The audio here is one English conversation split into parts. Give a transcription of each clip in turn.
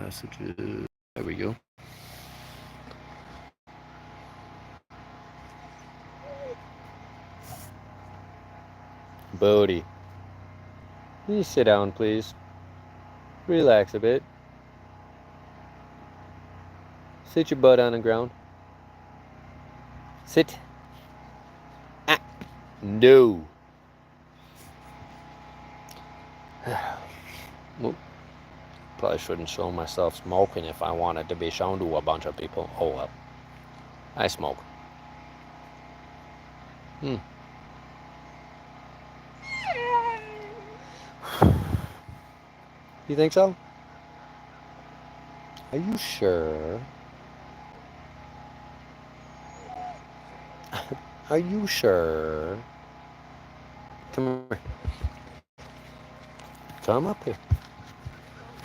messages. There we go. Bodie, can you sit down, please? Relax a bit. Sit your butt on the ground. Sit. Ah. No. Well, probably shouldn't show myself smoking if I wanted to be shown to a bunch of people. Oh well. I smoke. You think so? Are you sure? Are you sure? Come here. Come up here.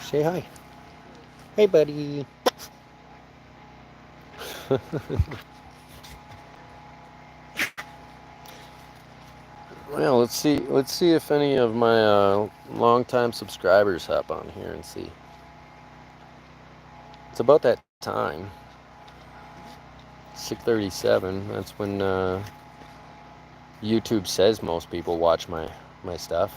Say hi. Hey, buddy. Well, let's see. Let's see if any of my longtime subscribers hop on here and see. It's about that time. 6:37. That's when YouTube says most people watch my stuff.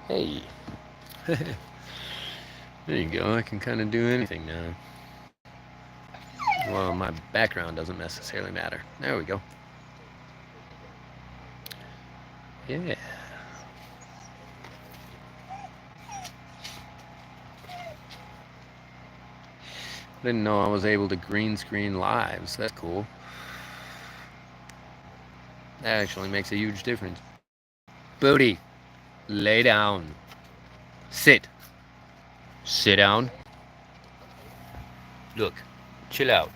Hey. There you go. I can kind of do anything now. Well, my background doesn't necessarily matter. There we go. Yeah. Didn't know I was able to green screen lives. That's cool. That actually makes a huge difference. Booty, lay down. Sit. Sit down. Look, chill out.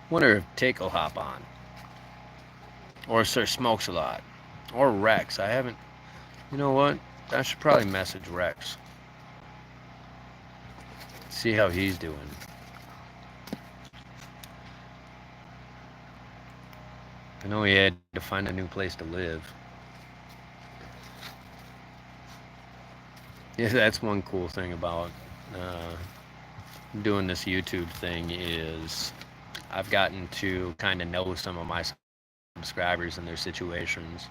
Wonder if Take will hop on. Or Sir Smokes a Lot. Or Rex. I haven't. You know what? I should probably message Rex. See how he's doing. I know he had to find a new place to live. Yeah, that's one cool thing about doing this YouTube thing is I've gotten to kind of know some of my subscribers and their situations.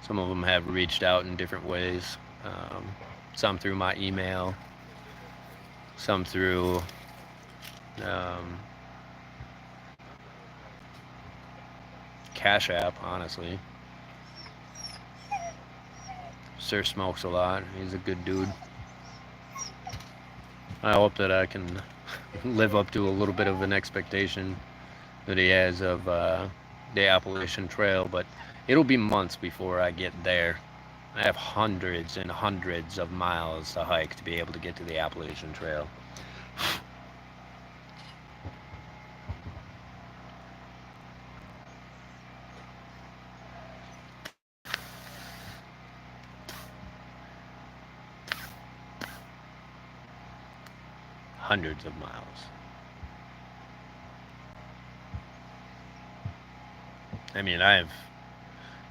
Some of them have reached out in different ways. Some through my email, some through Cash App, honestly. Sir Smokes a Lot. He's a good dude. I hope that I can live up to a little bit of an expectation that he has of the Appalachian Trail, but it'll be months before I get there. I have hundreds and hundreds of miles to hike to be able to get to the Appalachian Trail. Hundreds of miles. I mean, I have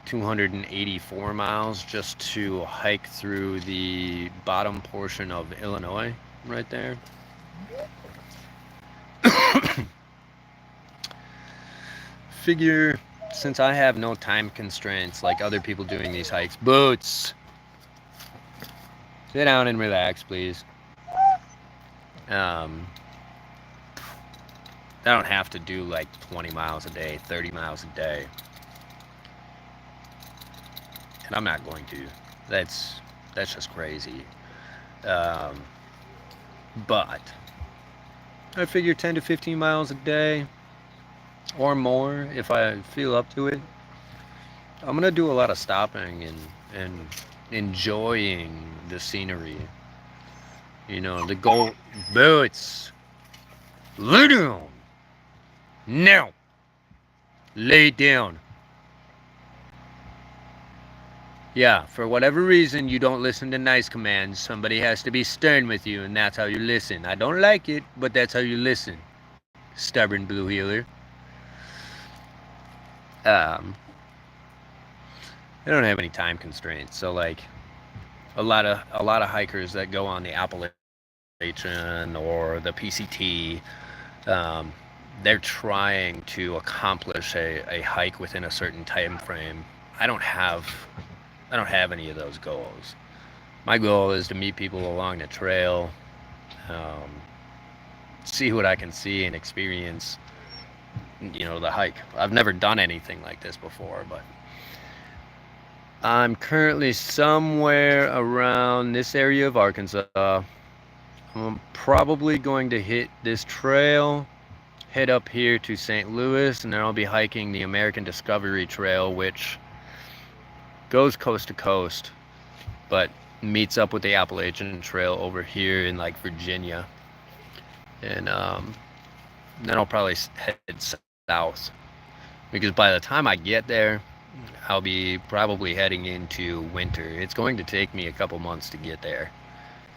284 miles just to hike through the bottom portion of Illinois right there. Figure, since I have no time constraints like other people doing these hikes. Boots! Sit down and relax, please. I don't have to do like 20 miles a day, 30 miles a day. And I'm not going to. That's just crazy. But I figure 10 to 15 miles a day or more if I feel up to it. I'm gonna do a lot of stopping and enjoying the scenery. You know, the goal. Boots! Lay down! Now! Lay down! Yeah, for whatever reason, you don't listen to nice commands. Somebody has to be stern with you, and that's how you listen. I don't like it, but that's how you listen. Stubborn blue heeler. Um, I don't have any time constraints, so like a lot of hikers that go on the Appalachian or the PCT, um, they're trying to accomplish a hike within a certain time frame. I don't have I don't have any of those goals. My goal is to meet people along the trail, um, see what I can see and experience. The hike. I've never done anything like this before, but I'm currently somewhere around this area of Arkansas. I'm probably going to hit this trail, head up here to St. Louis, and then I'll be hiking the American Discovery Trail, which goes coast to coast, but meets up with the Appalachian Trail over here in like Virginia. And then I'll probably head south, because by the time I get there, I'll be probably heading into winter. It's going to take me a couple months to get there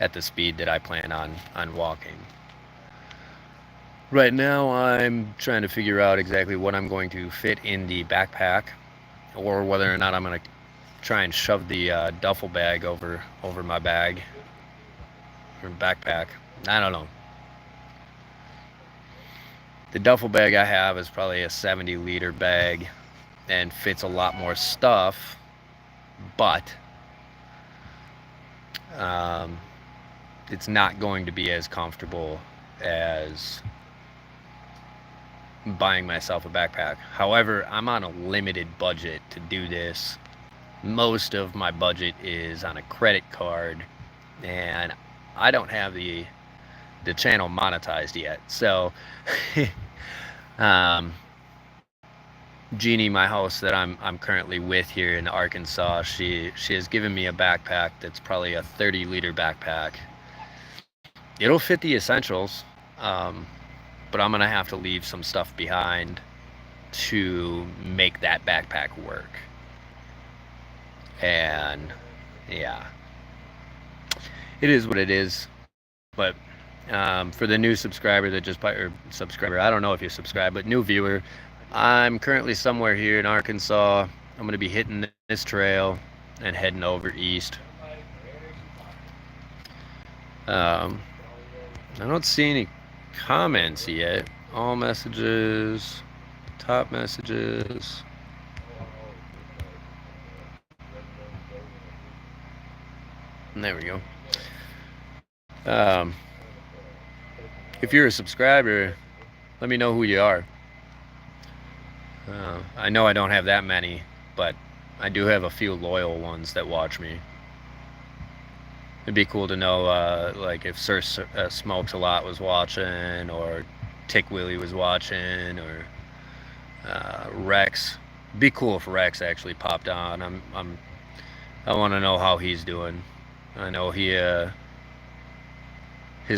at the speed that I plan on walking. Right now, I'm trying to figure out exactly what I'm going to fit in the backpack, or whether or not I'm going to try and shove the duffel bag over my bag or backpack. I don't know. The duffel bag I have is probably a 70-liter bag and fits a lot more stuff, but it's not going to be as comfortable as buying myself a backpack. However, I'm on a limited budget to do this. Most of my budget is on a credit card, and I don't have the channel monetized yet. So Jeannie, my host that I'm currently with here in Arkansas, she has given me a backpack that's probably a 30-liter backpack. It'll fit the essentials, but I'm gonna have to leave some stuff behind to make that backpack work. And yeah, it is what it is. But for the new subscriber that just or subscriber, I don't know if you subscribe, but new viewer, I'm currently somewhere here in Arkansas. I'm going to be hitting this trail and heading over east. I don't see any comments yet. All messages, top messages. And there we go. If you're a subscriber, let me know who you are. I know I don't have that many, but I do have a few loyal ones that watch me. It'd be cool to know, like if Sir Smokes a Lot was watching, or Tick Willie was watching, or Rex. It'd be cool if Rex actually popped on. I want to know how he's doing. I know his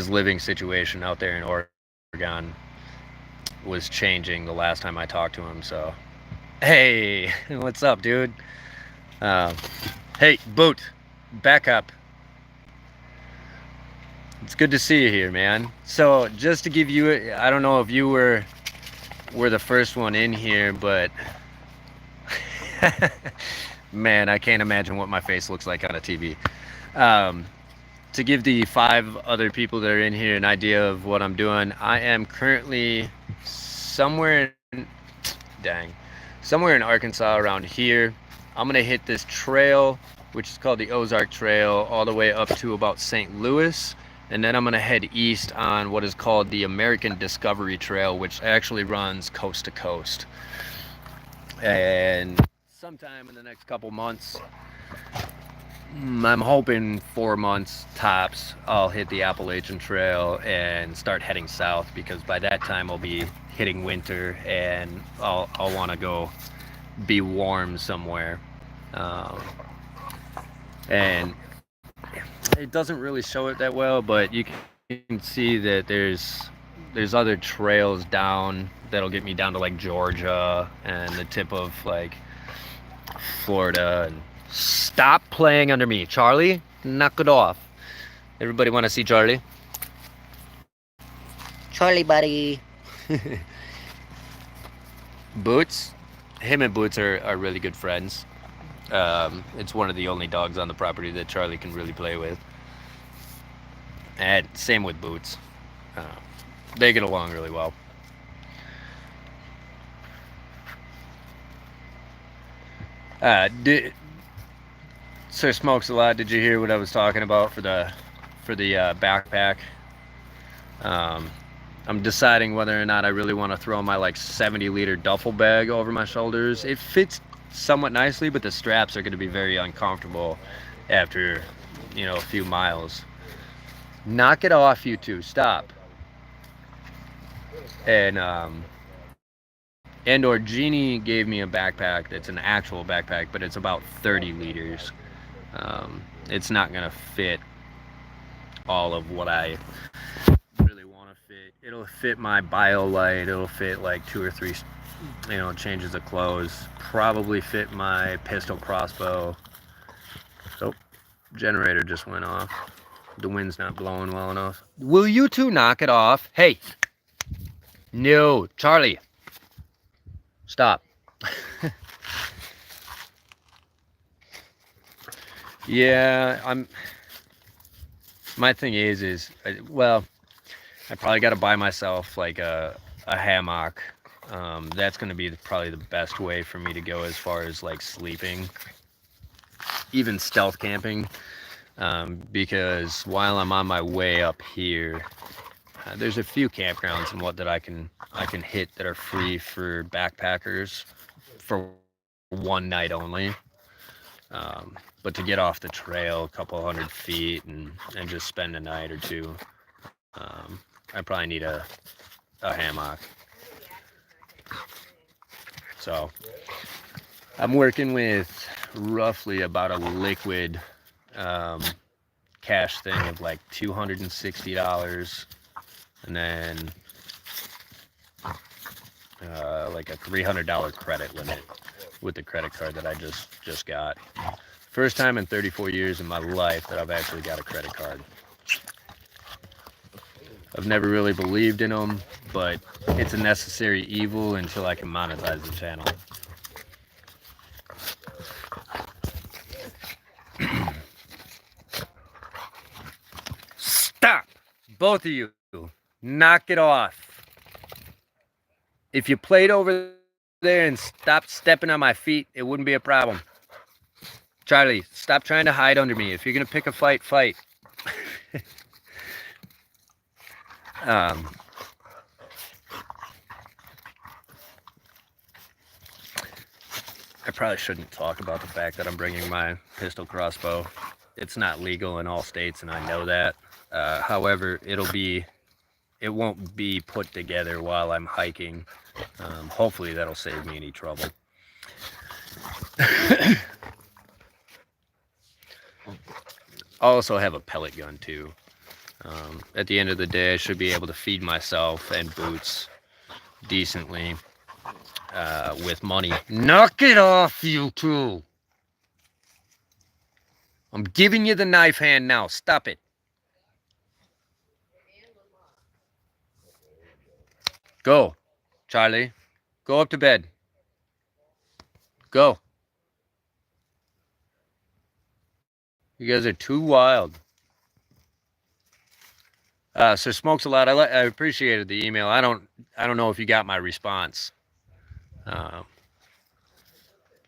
living situation out there in Oregon was changing the last time I talked to him. So, hey, what's up, dude? Hey, Boot, back up. It's good to see you here, man. So, just to give you, I don't know if you were the first one in here, but man, I can't imagine what my face looks like on a TV. To give the 5 other people that are in here an idea of what I'm doing, I am currently somewhere in Arkansas around here. I'm gonna hit this trail, which is called the Ozark Trail, all the way up to about St. Louis, and then I'm gonna head east on what is called the American Discovery Trail, which actually runs coast to coast. And sometime in the next couple months, I'm hoping 4 months tops, I'll hit the Appalachian Trail and start heading south, because by that time I'll be hitting winter and I'll want to go be warm somewhere. And it doesn't really show it that well, but you can see that there's other trails down that'll get me down to like Georgia and the tip of like Florida, and Stop playing under me. Charlie, knock it off. Everybody want to see Charlie? Charlie, buddy. Boots, him and Boots are really good friends. It's one of the only dogs on the property that Charlie can really play with. And same with Boots. They get along really well. Sir Smokes a Lot, did you hear what I was talking about for the backpack? I'm deciding whether or not I really want to throw my like 70-liter duffel bag over my shoulders. It fits somewhat nicely, but the straps are going to be very uncomfortable after, a few miles. Knock it off, you two. Stop. And or Jeannie gave me a backpack that's an actual backpack, but it's about 30 liters. It's not going to fit all of what I really want to fit. It'll fit my BioLite. It'll fit like 2 or 3, changes of clothes. Probably fit my pistol crossbow. Oh, generator just went off. The wind's not blowing well enough. Will you two knock it off? Hey. No, Charlie. Stop. Yeah, my thing is, well, I probably got to buy myself like a hammock. That's going to be probably the best way for me to go as far as like sleeping, even stealth camping, because while I'm on my way up here, there's a few campgrounds and what that I can hit that are free for backpackers for one night only. But to get off the trail a couple 100 feet and just spend a night or two, I probably need a hammock. So I'm working with roughly about a liquid cash thing of like $260, and then like a $300 credit limit with the credit card that I just got. First time in 34 years in my life that I've actually got a credit card. I've never really believed in them, but it's a necessary evil until I can monetize the channel. Stop! Both of you. Knock it off. If you played over there and stopped stepping on my feet, it wouldn't be a problem. Charlie, stop trying to hide under me. If you're going to pick a fight, fight. I probably shouldn't talk about the fact that I'm bringing my pistol crossbow. It's not legal in all states, and I know that. However, it won't be put together while I'm hiking. Hopefully that'll save me any trouble. I also have a pellet gun too. At the end of the day, I should be able to feed myself and Boots decently with money. Knock it off, you two! I'm giving you the knife hand now. Stop it. Go, Charlie. Go up to bed. Go. You guys are too wild. Sir Smokes a Lot. I appreciated the email. I don't know if you got my response. But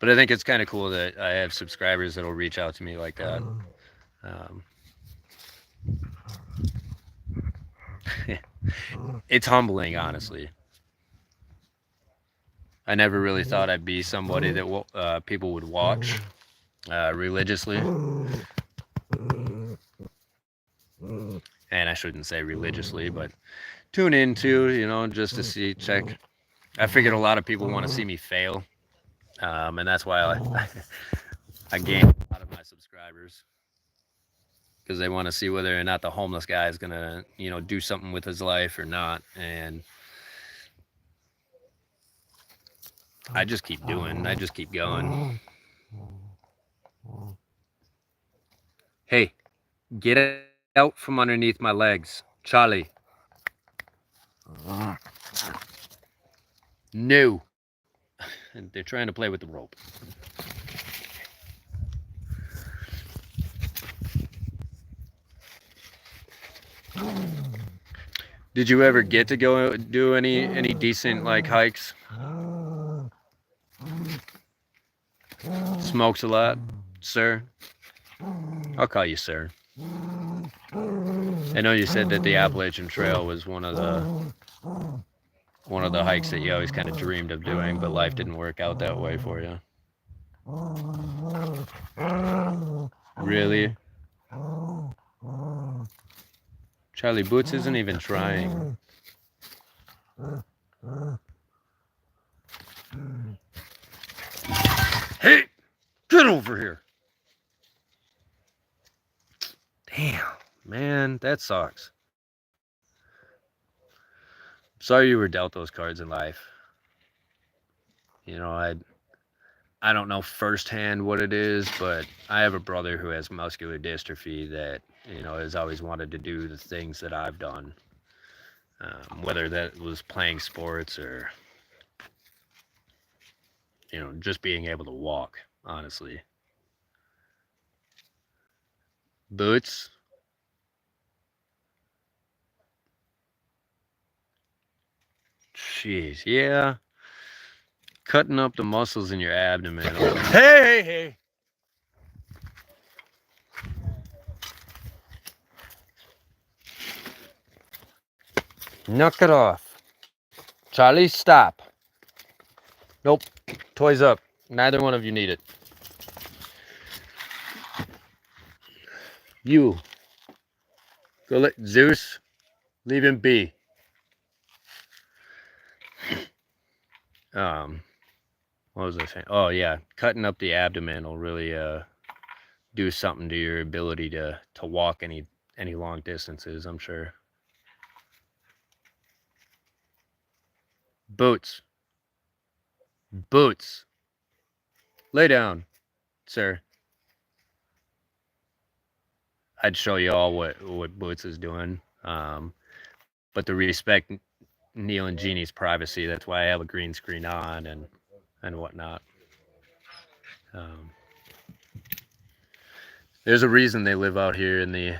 I think it's kind of cool that I have subscribers that'll reach out to me like that. It's humbling, honestly. I never really thought I'd be somebody that people would watch religiously. And I shouldn't say religiously, but tune into, just to see, check. I figured a lot of people want to see me fail. And that's why I gained a lot of my subscribers. Because they want to see whether or not the homeless guy is going to, do something with his life or not. And I just keep going. Hey, get out from underneath my legs. Charlie. No. They're trying to play with the rope. Did you ever get to go do any decent like hikes? Smokes a lot, sir? I'll call you sir. I know you said that the Appalachian Trail was one of the hikes that you always kind of dreamed of doing, but life didn't work out that way for you. Really? Charlie Boots isn't even trying. Hey, get over here. Damn, man, that sucks. Sorry you were dealt those cards in life. You know, I don't know firsthand what it is, but I have a brother who has muscular dystrophy that, you know, has always wanted to do the things that I've done. Whether that was playing sports or, you know, just being able to walk, honestly. Boots? Jeez, yeah. Cutting up the muscles in your abdomen. Hey! Knock it off. Charlie, stop. Nope. Toys up. Neither one of you need it. You. Go let Zeus. Leave him be. What was I saying? Oh yeah, cutting up the abdomen will really do something to your ability to walk any long distances, I'm sure. Boots. Boots. Lay down, sir. I'd show you all what Boots is doing. But to respect Neil and Jeannie's privacy, that's why I have a green screen on and whatnot. There's a reason they live out here in the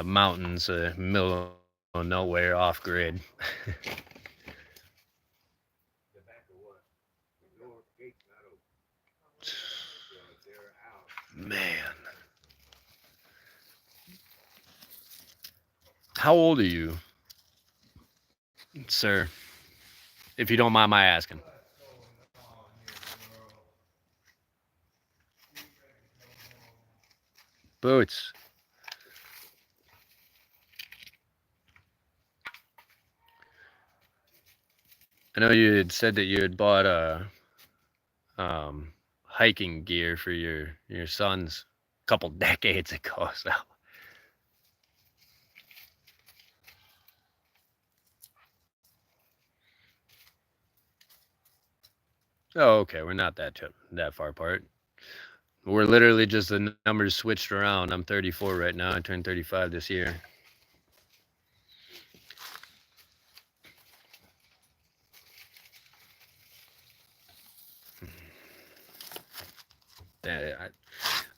mountains, middle of nowhere, off grid. Man, how old are you, sir? If you don't mind my asking. Boots. I know you had said that you had bought hiking gear for your sons a couple decades ago. So. Oh, okay. We're not that far apart. We're literally just the numbers switched around. I'm 34 right now. I turned 35 this year.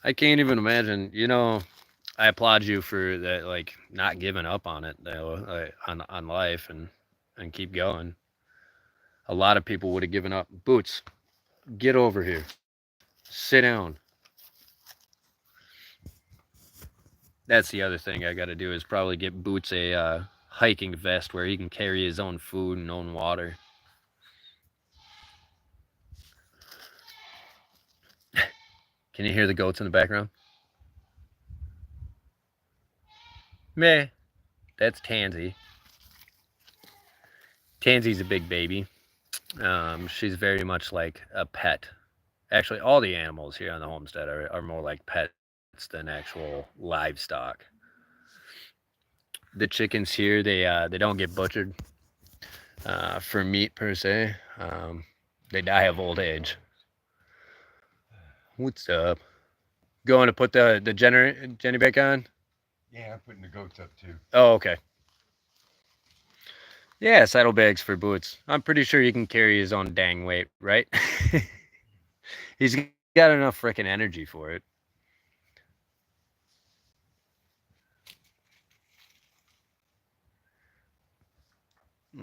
I can't even imagine. You know, I applaud you for that, like not giving up on it, though, on life and keep going. A lot of people would have given up. Boots, get over here. Sit down. That's the other thing I got to do is probably get Boots a hiking vest where he can carry his own food and own water. Can you hear the goats in the background? Meh. That's Tansy. Tansy's a big baby. She's very much like a pet. Actually, all the animals here on the homestead are more like pets than actual livestock. The chickens here, they don't get butchered for meat per se. They die of old age. What's up? Going to put the Jenny back on? Yeah, I'm putting the goats up too. Oh, okay. Yeah, saddlebags for Boots. I'm pretty sure he can carry his own dang weight, right? He's got enough freaking energy for it.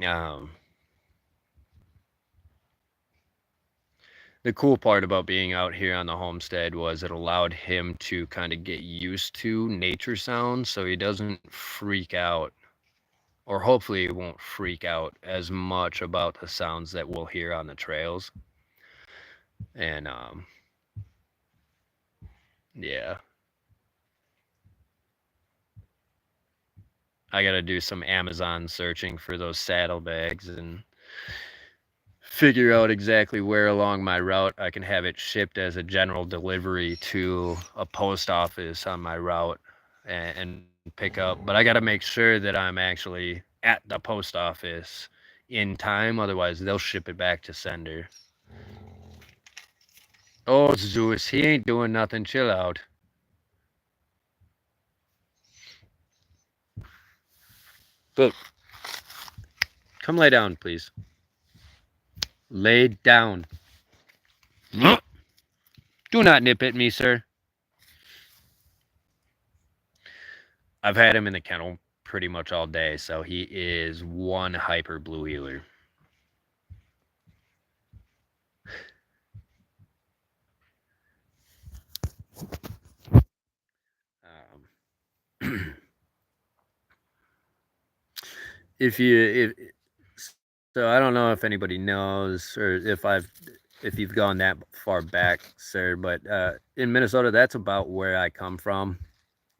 Um, the cool part about being out here on the homestead was it allowed him to kind of get used to nature sounds so he doesn't freak out, or hopefully he won't freak out as much about the sounds that we'll hear on the trails. And yeah, I got to do some Amazon searching for those saddlebags and figure out exactly where along my route I can have it shipped as a general delivery to a post office on my route and pick up. But I got to make sure that I'm actually at the post office in time, otherwise they'll ship it back to sender. Oh, Zeus, he ain't doing nothing. Chill out. But come lay down, please. Lay down. Do not nip at me, sir. I've had him in the kennel pretty much all day, so he is one hyper blue heeler. If you if so I don't know if anybody knows or if you've gone that far back, sir, but in Minnesota, that's about where I come from,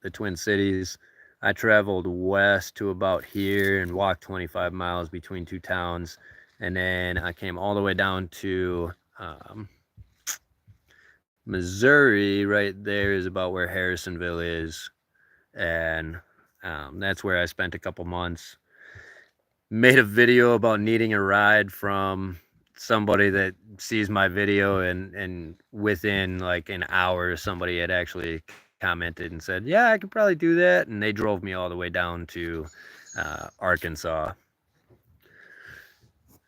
the Twin Cities. I traveled west to about here and walked 25 miles between two towns, and then I came all the way down to Missouri. Right there is about where Harrisonville is, and that's where I spent a couple months. Made a video about needing a ride from somebody that sees my video, and within like an hour somebody had actually commented and said, yeah, I could probably do that, and they drove me all the way down to Arkansas.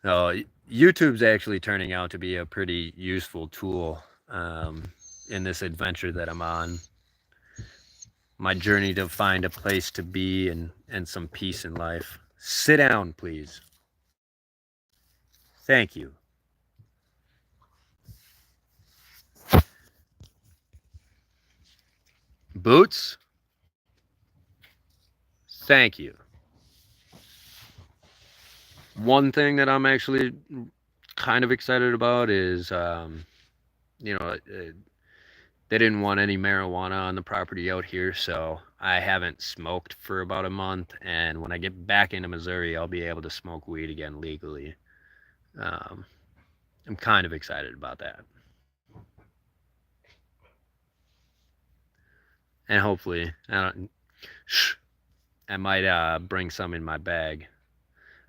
YouTube's actually turning out to be a pretty useful tool in this adventure that I'm on, my journey to find a place to be and some peace in life. Sit down, please. Thank you. Boots, thank you. One thing that I'm actually kind of excited about is, they didn't want any marijuana on the property out here, so I haven't smoked for about a month. And when I get back into Missouri, I'll be able to smoke weed again legally. Um, I'm kind of excited about that. And hopefully, I might bring some in my bag.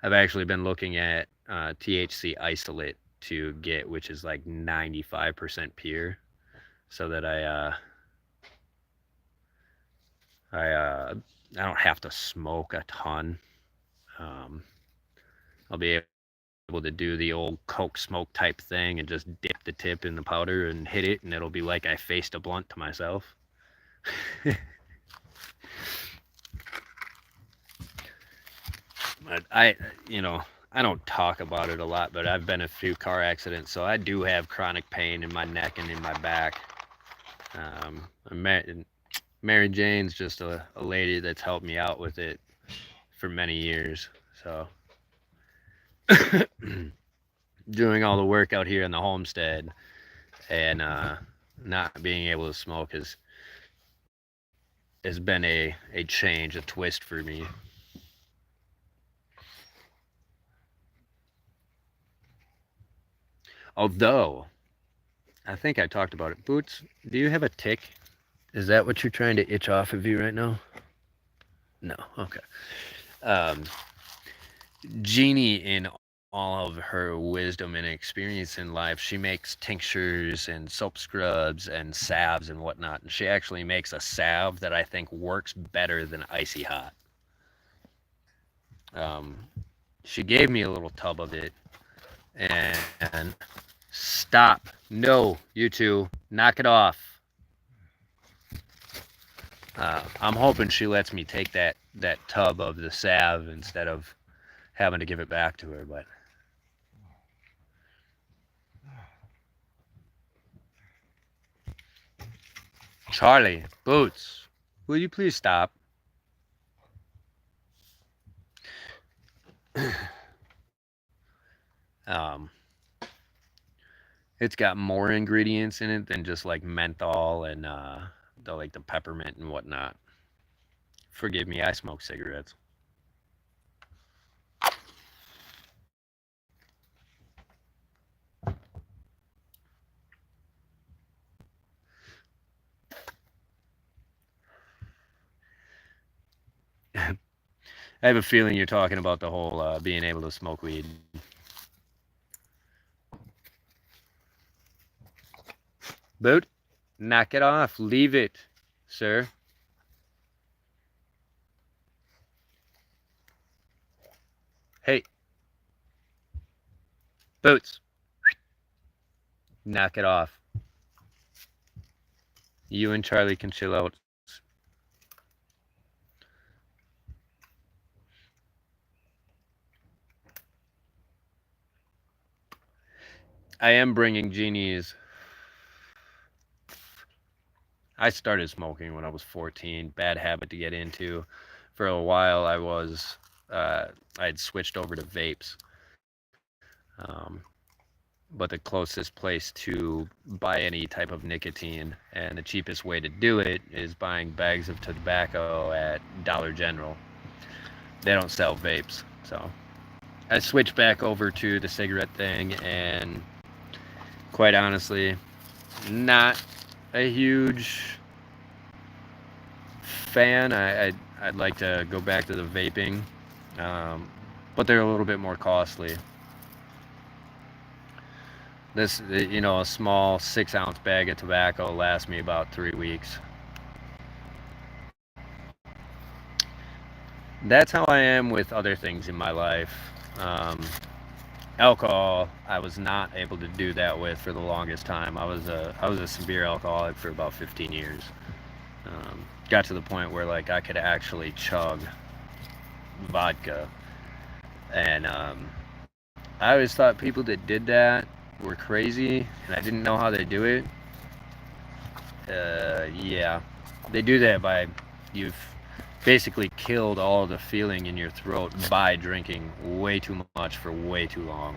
I've actually been looking at THC isolate to get, which is like 95% pure, so that I don't have to smoke a ton. I'll be able to do the old coke smoke type thing and just dip the tip in the powder and hit it, and it'll be like I faced a blunt to myself. But I don't talk about it a lot, but I've been in a few car accidents, so I do have chronic pain in my neck and in my back. Mary Jane's just a lady that's helped me out with it for many years. So doing all the work out here in the homestead and not being able to smoke has been a change, a twist for me. Although, I think I talked about it. Boots, do you have a tick? Is that what you're trying to itch off of you right now? No. Okay. Jeannie in all of her wisdom and experience in life, she makes tinctures and soap scrubs and salves and whatnot. And she actually makes a salve that I think works better than Icy Hot. Um, she gave me a little tub of it, and stop. No, you two, knock it off. I'm hoping she lets me take that tub of the salve instead of having to give it back to her, but Charlie, Boots, will you please stop? um, it's got more ingredients in it than just like menthol and the peppermint and whatnot. Forgive me, I smoke cigarettes. I have a feeling you're talking about the whole being able to smoke weed. Boot, knock it off. Leave it, sir. Hey. Boots. Knock it off. You and Charlie can chill out. I am bringing Jeannie's. I started smoking when I was 14. Bad habit to get into. For a while, I had switched over to vapes. But the closest place to buy any type of nicotine and the cheapest way to do it is buying bags of tobacco at Dollar General. They don't sell vapes, so I switched back over to the cigarette thing, and quite honestly, not a huge fan. I'd like to go back to the vaping, but they're a little bit more costly. This, a small 6-ounce bag of tobacco lasts me about 3 weeks. That's how I am with other things in my life. Alcohol, I was not able to do that with for the longest time. I was a severe alcoholic for about 15 years. Got to the point where like I could actually chug vodka, and I always thought people that did that were crazy, and I didn't know how they do it. Yeah, they do that by you've basically killed all the feeling in your throat by drinking way too much for way too long.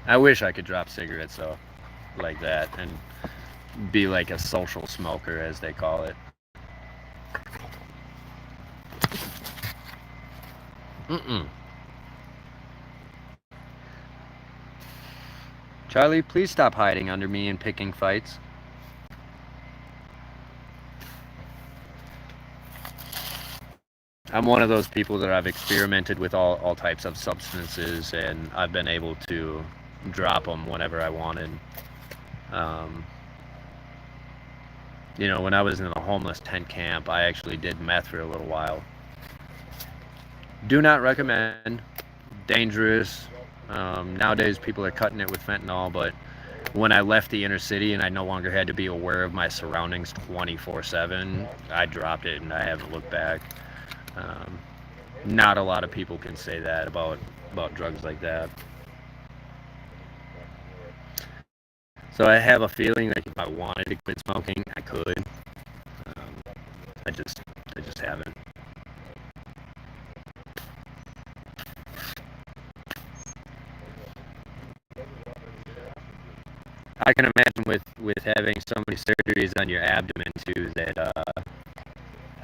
I wish I could drop cigarettes though, like that, and be like a social smoker, as they call it. Charlie, please stop hiding under me and picking fights. I'm one of those people that I've experimented with all types of substances, and I've been able to drop them whenever I wanted. When I was in a homeless tent camp, I actually did meth for a little while. Do not recommend. Dangerous. Nowadays, people are cutting it with fentanyl, but when I left the inner city and I no longer had to be aware of my surroundings 24/7, I dropped it and I haven't looked back. Not a lot of people can say that about drugs like that. So I have a feeling like if I wanted to quit smoking, I could. I just haven't. I can imagine with having so many surgeries on your abdomen too, that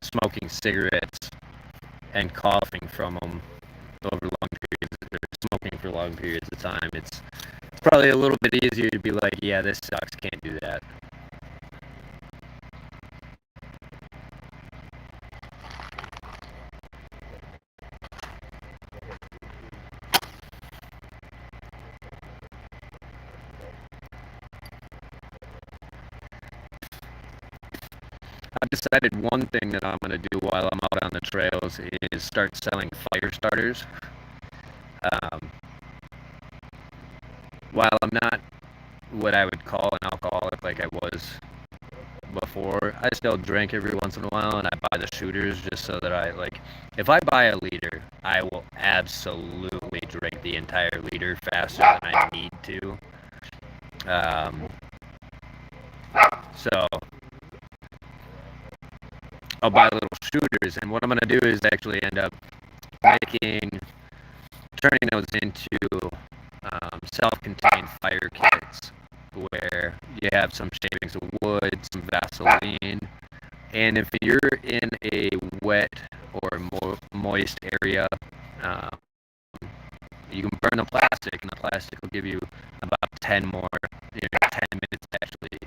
smoking cigarettes and coughing from them over long periods, or smoking for long periods of time, it's probably a little bit easier to be like, yeah, this sucks, can't do that. I decided one thing that I'm going to do while I'm out on the trails is start selling fire starters. Um, while I'm not what I would call an alcoholic like I was before, I still drink every once in a while, and I buy the shooters just so that I, like, if I buy a liter, I will absolutely drink the entire liter faster than I need to. So I'll buy little shooters, and what I'm going to do is actually end up turning those into self-contained fire kits, where you have some shavings of wood, some Vaseline, and if you're in a wet or moist area, um, you can burn the plastic, and the plastic will give you about 10 minutes to actually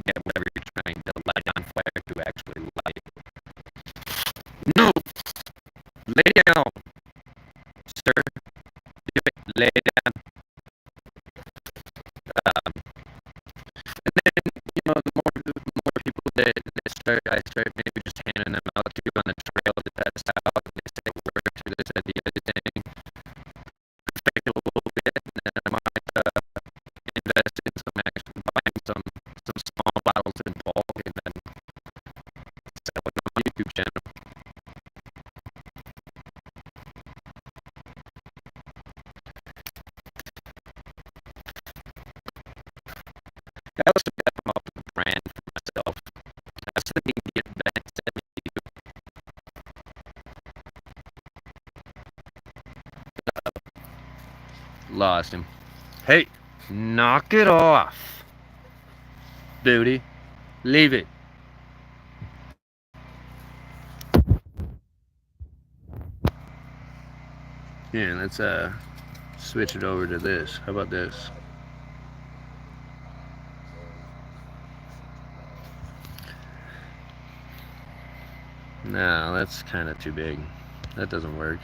get whatever you're trying to light on fire to actually light. No! Lay down! Sir, do it. Lay down. And then, the more people that I start maybe just handing them out to on the trail to test out, and they say, work through this at the other thing, expect a little bit, and then I might invest in buying some small bottles in bulk, and then sell it on my YouTube channel. I also got to come up with a brand for myself. I was thinking to get back to lost him. Hey, knock it off, booty. Leave it. Yeah, let's switch it over to this. How about this? No, that's kind of too big. That doesn't work.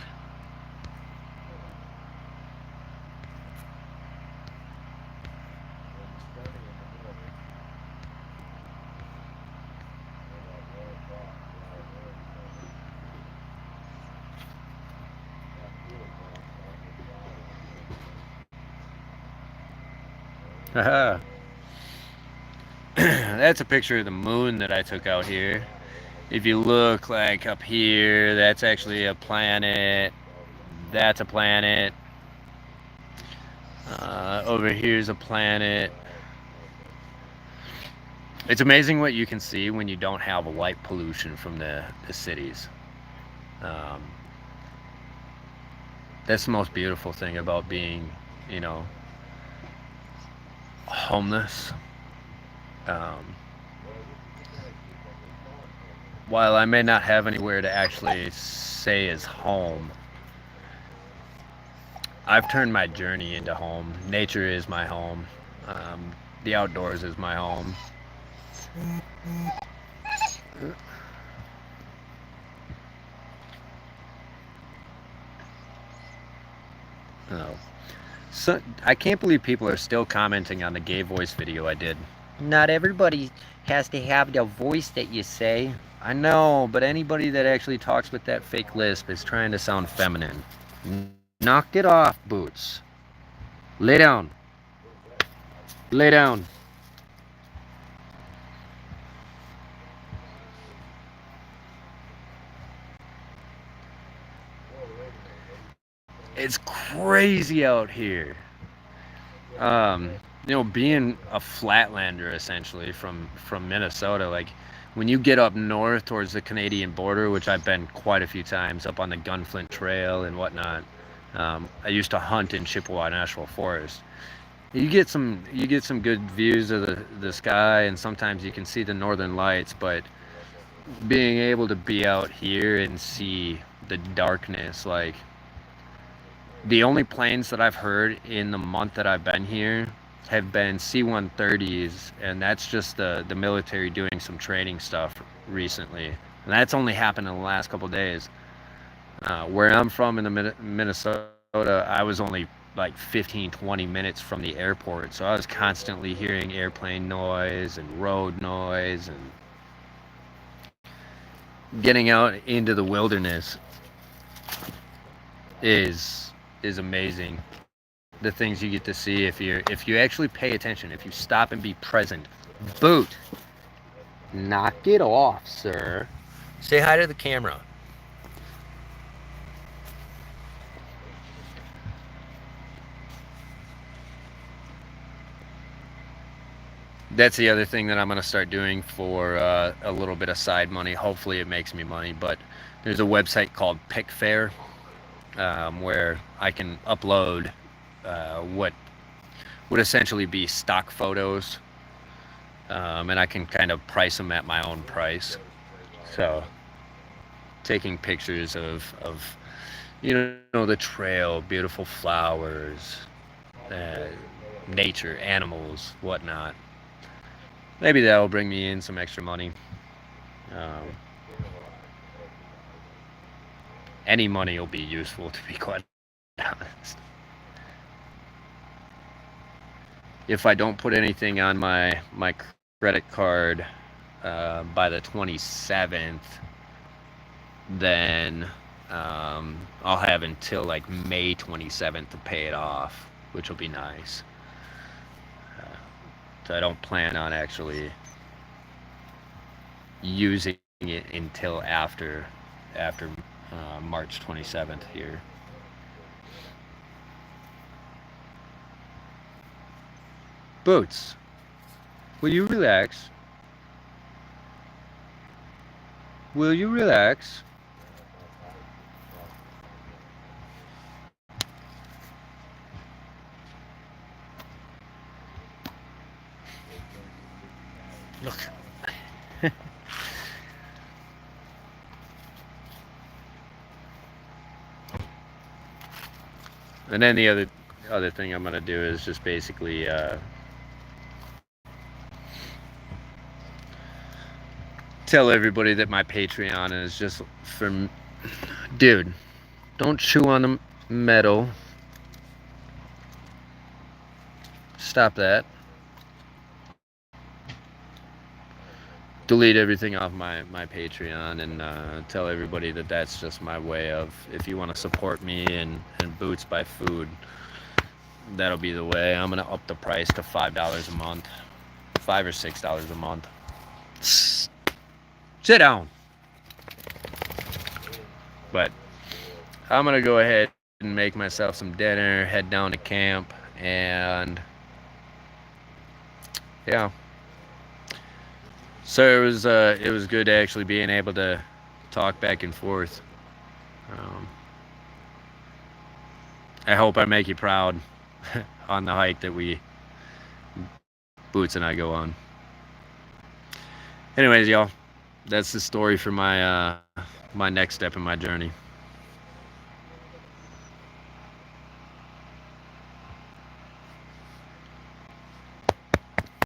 Haha. That's a picture of the moon that I took out here. If you look, like, up here, that's actually a planet. That's a planet. Over here's a planet. It's amazing what you can see when you don't have light pollution from the cities. That's the most beautiful thing about being, homeless. While I may not have anywhere to actually say is home, I've turned my journey into home. Nature is my home. The outdoors is my home. Oh. So, I can't believe people are still commenting on the gay voice video I did. Not everybody has to have the voice that you say. I know, but anybody that actually talks with that fake lisp is trying to sound feminine. Knock it off, Boots. Lay down. Lay down. It's crazy out here. Being a flatlander essentially from Minnesota, like when you get up north towards the Canadian border, which I've been quite a few times up on the Gunflint Trail and whatnot. I used to hunt in Chippewa National Forest. You get some good views of the sky, and sometimes you can see the northern lights, but being able to be out here and see the darkness, like the only planes that I've heard in the month that I've been here have been C-130s, and that's just the military doing some training stuff recently. And that's only happened in the last couple of days. Where I'm from in the Minnesota, I was only like 15, 20 minutes from the airport, so I was constantly hearing airplane noise and road noise, and getting out into the wilderness is amazing. The things you get to see if you actually pay attention, if you stop and be present. Boot, knock it off, sir. Say hi to the camera. That's the other thing that I'm going to start doing for a little bit of side money. Hopefully it makes me money, but there's a website called Pickfair where I can upload what would essentially be stock photos, and I can kind of price them at my own price. So taking pictures of the trail, beautiful flowers, nature, animals, whatnot. Maybe that'll bring me in some extra money. Um, any money will be useful, to be quite honest. If I don't put anything on my credit card by the 27th, then I'll have until like May 27th to pay it off, which will be nice. So I don't plan on actually using it until after March 27th here. Boots, will you relax? Will you relax? Look. And then the other thing I'm gonna do is just basically tell everybody that my Patreon is just for, dude, don't chew on the metal. Stop that. Delete everything off my Patreon and tell everybody that that's just my way of, if you want to support me and Boots by Food, that'll be the way. I'm going to up the price to $5 a month. $5 or $6 a month. Sit down. But I'm going to go ahead and make myself some dinner, head down to camp, and yeah. So it was good actually being able to talk back and forth. I hope I make you proud on the hike that Boots and I go on. Anyways, y'all, that's the story for my my next step in my journey.